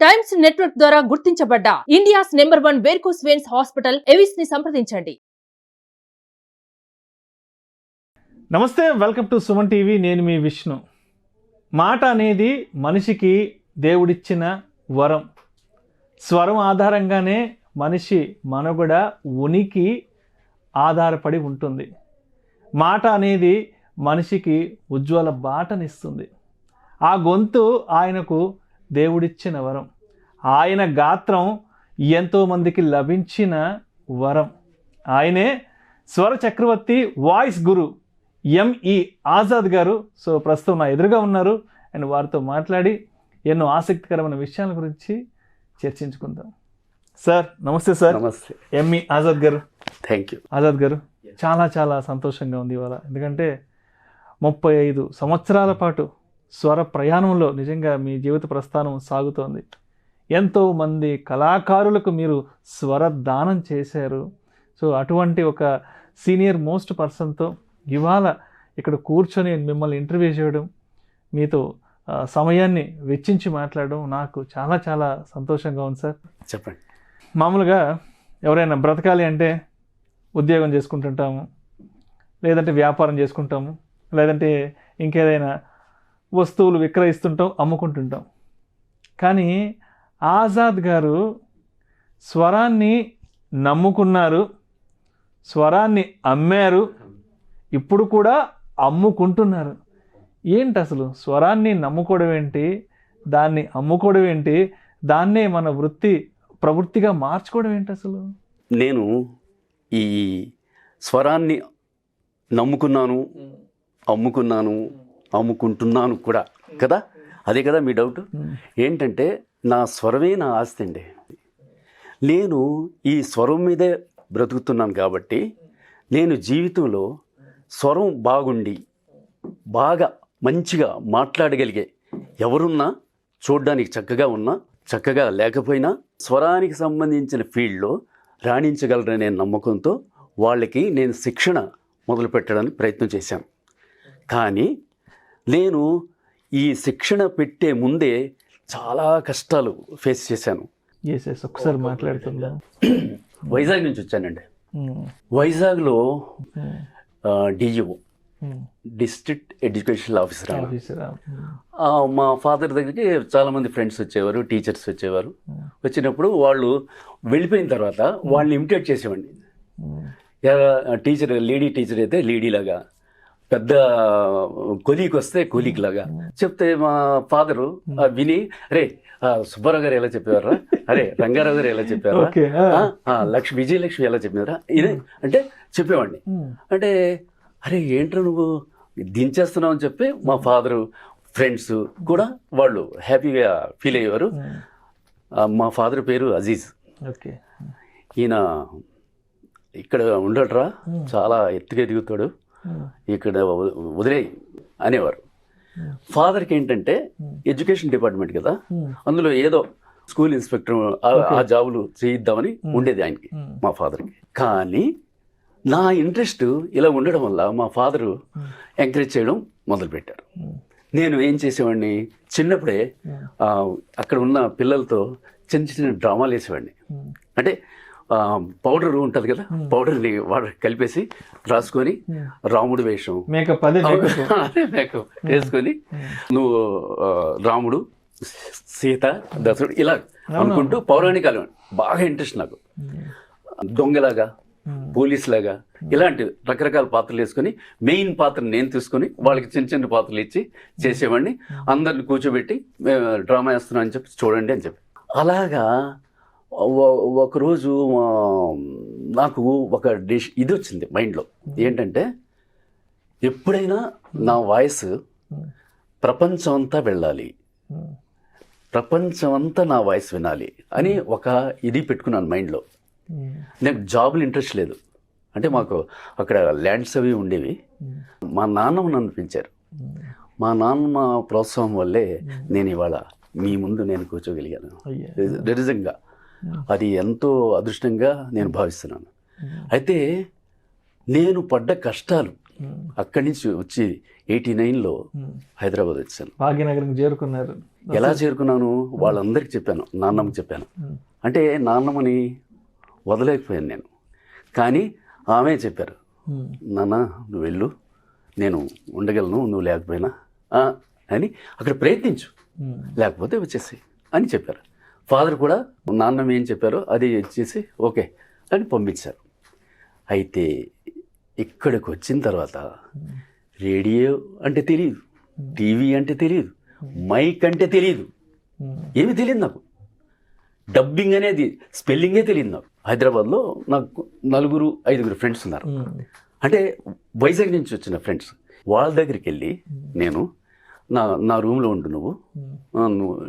Times network ద్వారా గుర్తించబడ్డ India's #1 varicose veins hospital Avis ని సంప్రదించండి. నమస్తే, వెల్కమ్ టు సుమన్ టీవీ. నేను మీ విష్ణు. మాట అనేది మనిషికి దేవుడిచ్చిన వరం. స్వరం ఆధారంగానే మనిషి మనుగడ, ఉనికి ఆధారపడి ఉంటుంది. మాట అనేది మనిషికి ఉజ్వల బాటనిస్తుంది. ఆ గొంతు ఆయనకు దేవుడిచ్చిన వరం. ఆయన గాత్రం ఎంతోమందికి లభించిన వరం. ఆయనే స్వర చక్రవర్తి, వాయిస్ గురు ఎంఈ ఆజాద్ గారు. సో ప్రస్తుతం నా ఎదురుగా ఉన్నారు. అండ్ వారితో మాట్లాడి ఎన్నో ఆసక్తికరమైన విషయాల గురించి చర్చించుకుందాం. సార్ నమస్తే. సార్ నమస్తే. ఎంఈ ఆజాద్ గారు. Thank you. ఆజాద్ గారు, చాలా సంతోషంగా ఉంది ఇవాళ. ఎందుకంటే 35 సంవత్సరాల పాటు స్వర ప్రయాణంలో నిజంగా మీ జీవిత ప్రస్థానం సాగుతోంది. ఎంతోమంది కళాకారులకు మీరు స్వర దానం చేశారు. సో అటువంటి ఒక సీనియర్ మోస్ట్ పర్సన్తో ఇవాళ ఇక్కడ కూర్చొని మిమ్మల్ని ఇంటర్వ్యూ చేయడం, మీతో సమయాన్ని వెచ్చించి మాట్లాడడం నాకు చాలా సంతోషంగా ఉంది. సార్ చెప్పండి. మామూలుగా ఎవరైనా బ్రతకాలి అంటే ఉద్యోగం చేసుకుంటుంటాము, లేదంటే వ్యాపారం చేసుకుంటాము, లేదంటే ఇంకేదైనా వస్తువులు విక్రయిస్తుంటాం, అమ్ముకుంటుంటాం. కానీ ఆజాద్ గారు స్వరాన్ని నమ్ముకున్నారు, స్వరాన్ని అమ్మారు, ఇప్పుడు కూడా అమ్ముకుంటున్నారు. ఏంటి అసలు స్వరాన్ని నమ్ముకోవడం ఏంటి, దాన్ని అమ్ముకోవడం ఏంటి, దాన్నే మన ప్రవృత్తిగా మార్చుకోవడం ఏంటి అసలు? నేను ఈ స్వరాన్ని నమ్ముకున్నాను, అమ్ముకుంటున్నాను కూడా కదా. అదే కదా మీ డౌట్. ఏంటంటే నా స్వరమే నా ఆస్తి అండి. నేను ఈ స్వరం మీదే బ్రతుకుతున్నాను కాబట్టి నేను జీవితంలో స్వరం బాగుండి బాగా మంచిగా మాట్లాడగలిగే ఎవరున్నా, చూడడానికి చక్కగా ఉన్నా చక్కగా లేకపోయినా స్వరానికి సంబంధించిన ఫీల్డ్లో రాణించగలరనే నమ్మకంతో వాళ్ళకి నేను శిక్షణ మొదలు పెట్టడానికి ప్రయత్నం చేశాను. కానీ నేను ఈ శిక్షణ పెట్టే ముందే చాలా కష్టాలు ఫేస్ చేశాను. ఒకసారి మాట్లాడుతుందా? వైజాగ్ నుంచి వచ్చానండి. వైజాగ్లో డిజిఓ, డిస్ట్రిక్ట్ ఎడ్యుకేషన్ ఆఫీసర్. మా ఫాదర్ దగ్గరికి చాలామంది ఫ్రెండ్స్ వచ్చేవారు, టీచర్స్ వచ్చేవారు. వచ్చినప్పుడు వాళ్ళు వెళ్ళిపోయిన తర్వాత వాళ్ళని ఇమిటేట్ చేసేవాడిని. టీచర్, లేడీ టీచర్ అయితే లేడీలాగా, పెద్ద కొలీకి వస్తే కొలీకి లాగా చెప్తే మా ఫాదరు విని, అరే సుబ్బారావు గారు ఎలా చెప్పేవారా, అరే రంగారావు గారు ఎలా చెప్పారా, విజయలక్ష్మి ఎలా చెప్పినారా, ఇదే అంటే చెప్పేవాడిని. అంటే అరే ఏంట్రా నువ్వు దించేస్తున్నావు అని చెప్పి మా ఫాదరు, ఫ్రెండ్స్ కూడా వాళ్ళు హ్యాపీగా ఫీల్ అయ్యేవారు. మా ఫాదర్ పేరు అజీజ్. ఈయన ఇక్కడ ఉండట్రా, చాలా ఎత్తుగా ఎదుగుతాడు, ఇక్కడ వదిలే అనేవారు. ఫాదర్కి ఏంటంటే ఎడ్యుకేషన్ డిపార్ట్మెంట్ కదా, అందులో ఏదో స్కూల్ ఇన్స్పెక్టర్ ఆ జాబులు చేయిద్దామని ఉండేది ఆయనకి, మా ఫాదర్కి. కానీ నా ఇంట్రెస్ట్ ఇలా ఉండడం వల్ల మా ఫాదరు ఎంకరేజ్ చేయడం మొదలుపెట్టారు. నేను ఏం చేసేవాడిని, చిన్నప్పుడే అక్కడ ఉన్న పిల్లలతో చిన్న డ్రామాలు వేసేవాడిని. అంటే పౌడర్ ఉంటుంది కదా, పౌడర్ని వాటర్ కలిపేసి రాసుకొని రాముడు వేషం, మేకప్ వేసుకొని నువ్వు రాముడు, సీత, దశరుడు ఇలా అనుకుంటూ పౌరాణికాలు బాగా ఇంట్రెస్ట్ నాకు. దొంగలాగా, పోలీస్ లాగా ఇలాంటి రకరకాల పాత్రలు వేసుకొని మెయిన్ పాత్ర నేను తీసుకొని వాళ్ళకి చిన్న పాత్రలు ఇచ్చి చేసేవాడిని. అందరిని కూర్చోబెట్టి డ్రామా వేస్తున్నాను అని చెప్పి చూడండి అని చెప్పి. అలాగా ఒకరోజు నాకు ఒక ఇది వచ్చింది మైండ్లో. ఏంటంటే ఎప్పుడైనా నా వాయిస్ ప్రపంచం అంతా వెళ్ళాలి, ప్రపంచం అంతా నా వాయిస్ వినాలి అని ఒక ఇది పెట్టుకున్నాను మైండ్లో. నాకు జాబులు ఇంట్రెస్ట్ లేదు. అంటే మాకు అక్కడ ల్యాండ్స్ అవి ఉండేవి. మా నాన్నమ్మ నన్ను పెంచారు. మా నాన్నమ్మ ప్రోత్సాహం వల్లే నేను ఇవాళ మీ ముందు నేను కూర్చోగలిగాను. నిజంగా అది ఎంతో అదృష్టంగా నేను భావిస్తున్నాను. అయితే నేను పడ్డ కష్టాలు అక్కడి నుంచి వచ్చి 89లో హైదరాబాద్ వచ్చాను. భాగ్యనగరం చేరుకున్నారు. ఎలా చేరుకున్నాను వాళ్ళందరికీ చెప్పాను, నాన్నమ్మకి చెప్పాను. అంటే నాన్నమ్మని వదలేకపోయాను నేను, కానీ ఆమె చెప్పారు, నాన్న నువ్వు వెళ్ళు, నేను ఉండగలను నువ్వు లేకపోయినా అని, అక్కడ ప్రయత్నించు, లేకపోతే వచ్చేసి అని చెప్పారు. ఫాదర్ కూడా నాన్నమ్మ ఏం చెప్పారో అది చేసి ఓకే అని పంపించారు. అయితే ఇక్కడికి వచ్చిన తర్వాత రేడియో అంటే తెలియదు, టీవీ అంటే తెలియదు, మైక్ అంటే తెలియదు, ఏమీ తెలియదు నాకు. డబ్బింగ్ అనేది స్పెల్లింగే తెలియదు నాకు. హైదరాబాద్లో నాకు 4-5 ఫ్రెండ్స్ ఉన్నారు, అంటే వైజాగ్ నుంచి వచ్చిన ఫ్రెండ్స్. వాళ్ళ దగ్గరికి వెళ్ళి నేను నా రూమ్లో ఉండు నువ్వు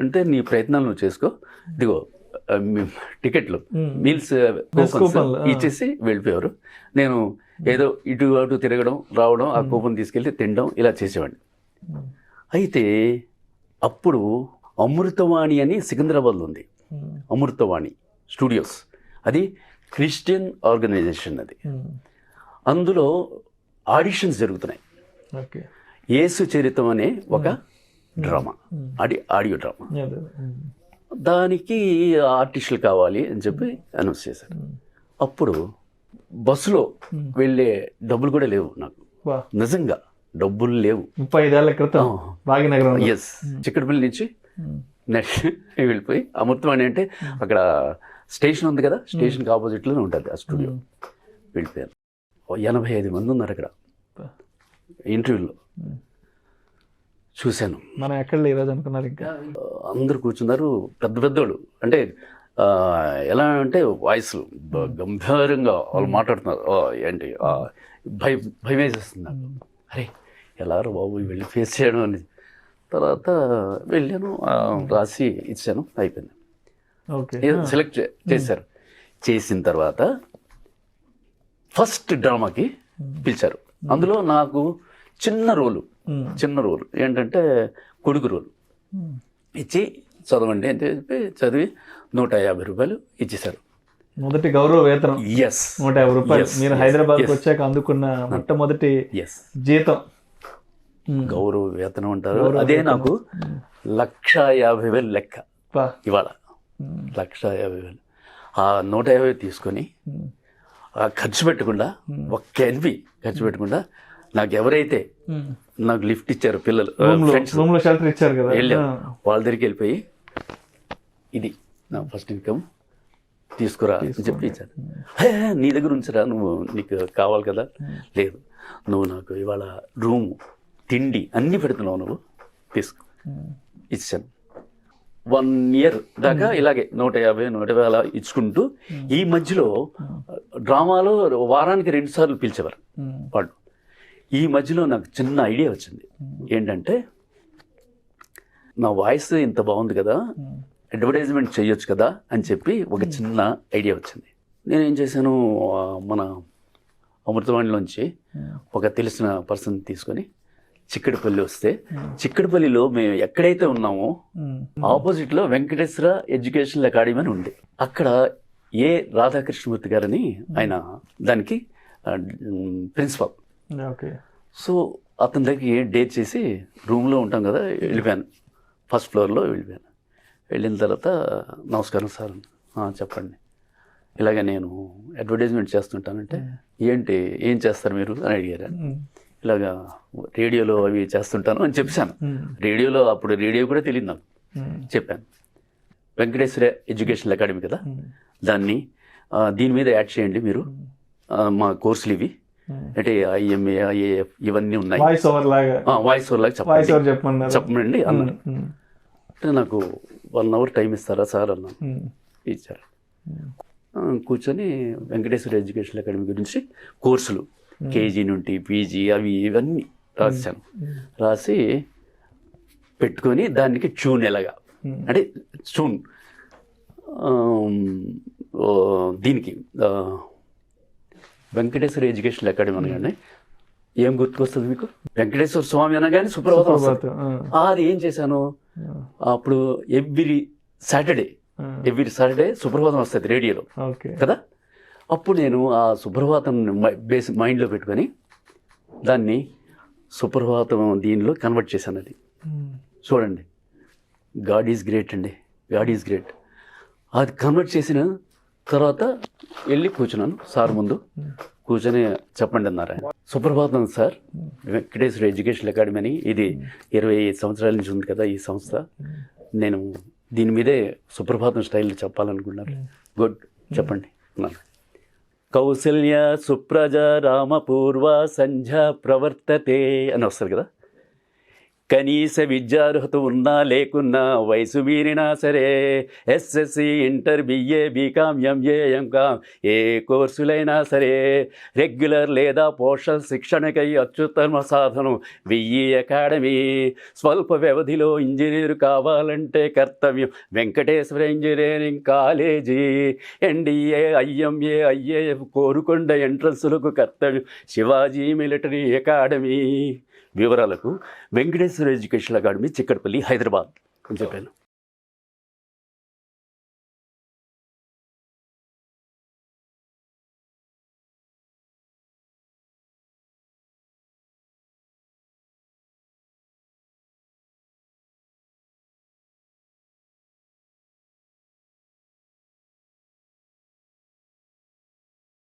అంటే నీ ప్రయత్నాలు నువ్వు చేసుకో, ఇదిగో టికెట్లు మీల్స్ కూపన్స్ ఇచ్చేసి వెళ్ళిపోయారు. నేను ఏదో ఇటు అటు తిరగడం రావడం, ఆ కూపన్ తీసుకెళ్ళి తినడం ఇలా చేసేవాడిని. అయితే అప్పుడు అమృతవాణి అని సికింద్రాబాద్లో ఉంది, అమృతవాణి స్టూడియోస్, అది క్రిస్టియన్ ఆర్గనైజేషన్. అది అందులో ఆడిషన్స్ జరుగుతున్నాయి. యేసు చరిత్రం అనే ఒక డ్రామా, ఆడియో డ్రామా. దానికి ఆర్టిస్టులు కావాలి అని చెప్పి అనౌన్స్ చేశారు. అప్పుడు బస్సులో వెళ్ళే డబ్బులు కూడా లేవు నాకు, నిజంగా డబ్బులు లేవు. 35 ఏళ్ల క్రితం భాగ్యనగరం. ఎస్, చిక్కడపల్లి నుంచి నెక్స్ట్ వెళ్ళిపోయి అమృతవాణి అంటే అక్కడ స్టేషన్ ఉంది కదా, స్టేషన్కి ఆపోజిట్లోనే ఉంటుంది ఆ స్టూడియో. వెళ్ళిపోయాను. 85 మంది ఉన్నారు అక్కడ ఇంటర్వ్యూలో. చూశాను. మనం ఎక్కడ ఈరోజు అనుకున్నారు, ఇంకా అందరు కూర్చున్నారు, పెద్ద పెద్దోళ్ళు. అంటే ఎలా అంటే వాయిస్లు గంభీరంగా వాళ్ళు మాట్లాడుతున్నారు. ఏంటి భయం వేసేస్తుంది నాకు. అరే ఎలారో బాబు వెళ్ళి ఫేస్ చేయడం అని. తర్వాత వెళ్ళాను, రాసి ఇచ్చాను, అయిపోయింది. సెలెక్ట్ చేశారు. చేసిన తర్వాత ఫస్ట్ డ్రామాకి పిలిచారు. అందులో నాకు చిన్న రోలు ఏంటంటే కొడుకు రోలు ఇచ్చి చదవండి అని చెప్పి చదివి 150 రూపాయలు ఇచ్చేశారు. మొదటి గౌరవ వేతనం. ఎస్, 150 రూపాయలు. మీరు హైదరాబాద్కి వచ్చాక అందుకున్న మొట్టమొదటి జీతం, గౌరవ వేతనం అంటారు. అదే నాకు 150,000 లెక్క ఇవాళ. 150,000 ఆ 150 తీసుకొని ఖర్చు పెట్టకుండా, ఒక్క ఎన్వి ఖర్చు పెట్టకుండా, నాకు ఎవరైతే నాకు లిఫ్ట్ ఇచ్చారు పిల్లలు, ఫ్రెండ్స్, షెల్టర్ ఇచ్చారు కదా, వెళ్ళాను. వాళ్ళ దగ్గరికి వెళ్ళిపోయి ఇది నా ఫస్ట్ ఇన్కమ్ తీసుకురా అని చెప్పి ఇచ్చాను. నీ దగ్గర ఉంచరా, నువ్వు నీకు కావాలి కదా. లేదు, నువ్వు నాకు ఇవాళ రూము తిండి అన్నీ పెడుతున్నావు, నువ్వు తీసుకో ఇచ్చాను. 1 year దాకా ఇలాగే 150 అలా ఇచ్చుకుంటూ, ఈ మధ్యలో డ్రామాలో వారానికి 2 సార్లు పిలిచేవారు వాళ్ళు. ఈ మధ్యలో నాకు చిన్న ఐడియా వచ్చింది. ఏంటంటే నా వాయిస్ ఇంత బాగుంది కదా, అడ్వర్టైజ్మెంట్ చేయొచ్చు కదా అని చెప్పి ఒక చిన్న ఐడియా వచ్చింది. నేనేం చేశాను, మన అమృతవాణిలోంచి ఒక తెలిసిన పర్సన్ తీసుకొని చిక్కడపల్లి వస్తే, చిక్కడపల్లిలో మేము ఎక్కడైతే ఉన్నామో ఆపోజిట్లో వెంకటేశ్వర ఎడ్యుకేషనల్ అకాడమీ అని ఉంది. అక్కడ రాధాకృష్ణమూర్తి గారని ఆయన దానికి ప్రిన్సిపాల్. సో అతని దగ్గరికి డేట్ చేసి రూమ్లో ఉంటాం కదా, వెళ్ళిపోయాను. ఫస్ట్ ఫ్లోర్లో వెళ్ళిపోయాను. వెళ్ళిన తర్వాత నమస్కారం సార్, చెప్పండి, ఇలాగ నేను అడ్వర్టైజ్మెంట్ చేస్తుంటానంటే, ఏంటి ఏం చేస్తారు మీరు అని అడిగారు. ఇలాగా రేడియోలో అవి చేస్తుంటాను అని చెప్పాను. రేడియోలో అప్పుడు రేడియో కూడా తెలియదు నాకు. చెప్పాను, వెంకటేశ్వర ఎడ్యుకేషనల్ అకాడమీ కదా, దీని మీద యాడ్ చేయండి మీరు, మా కోర్సులు ఇవి అంటే IMA IAF ఇవన్నీ ఉన్నాయి, వాయిస్ ఓవర్ లాగా చెప్పండి అన్నారు. అంటే నాకు 1 hour టైం ఇస్తారా సార్ అన్నాను. ఇచ్చారు. కూర్చొని వెంకటేశ్వర ఎడ్యుకేషనల్ అకాడమీ గురించి కోర్సులు KG నుండి PG అవి ఇవన్నీ రాశాను. రాసి పెట్టుకొని దానికి ట్యూన్ ఎలాగా అంటే ట్యూన్ దీనికి వెంకటేశ్వర ఎడ్యుకేషనల్ అకాడమీ అనగానే ఏం గుర్తుకొస్తుంది మీకు? వెంకటేశ్వర స్వామి అనగానే సుప్రభాతం వస్తుంది. అది ఏం చేశాను, అప్పుడు ఎవ్రీ సాటర్డే సుప్రభాతం వస్తుంది రేడియోలో కదా. అప్పుడు నేను ఆ సుప్రభాతం మైండ్లో పెట్టుకొని దాన్ని సుప్రభాతం దీనిలో కన్వర్ట్ చేశాను. అది చూడండి, గాడ్ ఈజ్ గ్రేట్ అండి, గాడ్ ఈజ్ గ్రేట్. అది కన్వర్ట్ చేసిన తర్వాత వెళ్ళి కూర్చున్నాను సార్ ముందు. కూర్చొని చెప్పండి అన్నారు ఆయన. సుప్రభాతం సార్, వెంకటేశ్వర ఎడ్యుకేషన్ అకాడమీ అని, ఇది 25 సంవత్సరాల నుంచి ఉంది కదా ఈ సంస్థ. నేను దీని మీదే సుప్రభాతం స్టైల్ చెప్పాలనుకున్నారు. గుడ్, చెప్పండి అన్నారు. కౌసల్య సుప్రజ రామపూర్వ సంధ్య ప్రవర్తతే అని వస్తారు కదా. కనీస విద్యార్హత ఉన్నా లేకున్నా, వయసు మీరినా సరే, SSC, inter, BA, BCom, MA, MCom, ఏ కోర్సులైనా సరే, రెగ్యులర్ లేదా పోస్టల్ శిక్షణకై అత్యుత్తమ సాధనం 1000 అకాడమీ. స్వల్ప వ్యవధిలో ఇంజనీరు కావాలంటే కర్తవ్యం Venkateswara engineering college. NDA, IMA, IAF Korukonda ఎంట్రన్సులకు కర్తవ్యం శివాజీ మిలిటరీ అకాడమీ. వివరాలకు వెంకటేశ్వర ఎడ్యుకేషన్ అకాడమీ, చిక్కడపల్లి, హైదరాబాద్ అని చెప్పాను.